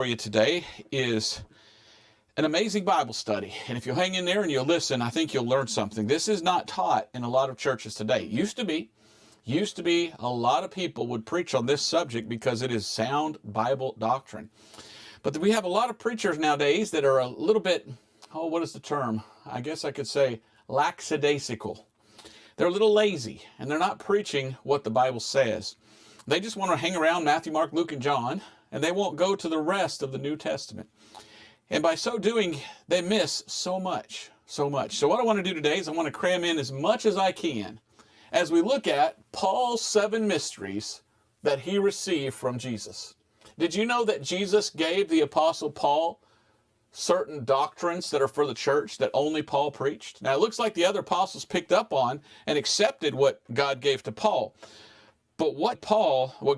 For you today is an amazing Bible study. And if you'll hang in there and you'll listen, I think you'll learn something. This is not taught in a lot of churches today. Used to be a lot of people would preach on this subject because it is sound Bible doctrine. But we have a lot of preachers nowadays that are a little bit, what is the term? I guess I could say lackadaisical. They're a little lazy and they're not preaching what the Bible says. They just want to hang around Matthew, Mark, Luke, and John, and they won't go to the rest of the New Testament. And by so doing, they miss so much. So what I want to do today is I want to cram in as much as I can as we look at Paul's 7 mysteries that he received from Jesus. Did you know that Jesus gave the Apostle Paul certain doctrines that are for the church that only Paul preached? Now, it looks like the other apostles picked up on and accepted what God gave to Paul. But what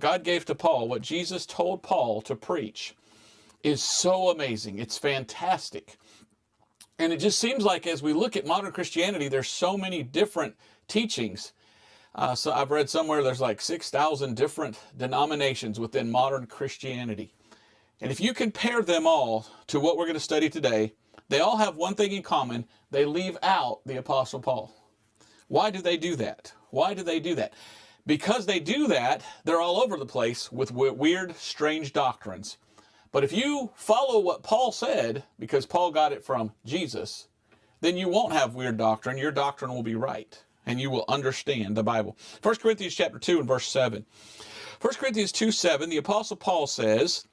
God gave to Paul, what Jesus told Paul to preach, is so amazing. It's fantastic. And it just seems like as we look at modern Christianity, there's so many different teachings. So I've read somewhere there's like 6,000 different denominations within modern Christianity. And if you compare them all to what we're going to study today, they all have one thing in common. They leave out the Apostle Paul. Why do they do that? Why do they do that? Because they do that, they're all over the place with weird, strange doctrines. But if you follow what Paul said, because Paul got it from Jesus, then you won't have weird doctrine. Your doctrine will be right, and you will understand the Bible. 1 Corinthians chapter 2 and verse 7. 1 Corinthians 2:7, the Apostle Paul says,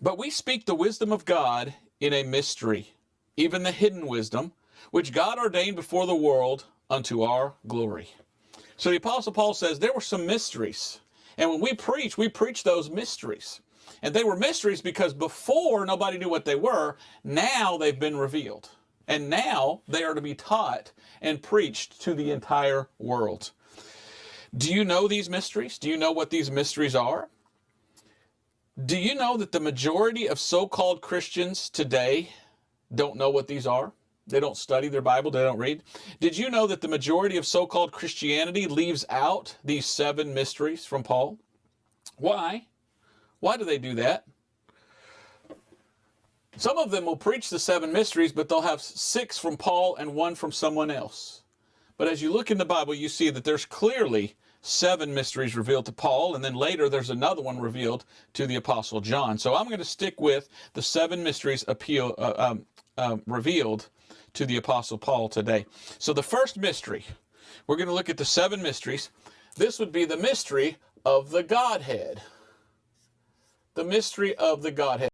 "But we speak the wisdom of God in a mystery, even the hidden wisdom, which God ordained before the world unto our glory." So the Apostle Paul says there were some mysteries. And when we preach those mysteries. And they were mysteries because before nobody knew what they were. Now they've been revealed. And now they are to be taught and preached to the entire world. Do you know these mysteries? Do you know what these mysteries are? Do you know that the majority of so-called Christians today don't know what these are? They don't study their Bible. They don't read. Did you know that the majority of so-called Christianity leaves out these 7 mysteries from Paul? Why? Why do they do that? Some of them will preach the 7 mysteries, but they'll have 6 from Paul and 1 from someone else. But as you look in the Bible, you see that there's clearly 7 mysteries revealed to Paul, and then later there's another one revealed to the Apostle John. So I'm going to stick with the 7 mysteries revealed to the Apostle Paul today. So the first mystery, we're going to look at the 7 mysteries. This would be the mystery of the Godhead. The mystery of the Godhead.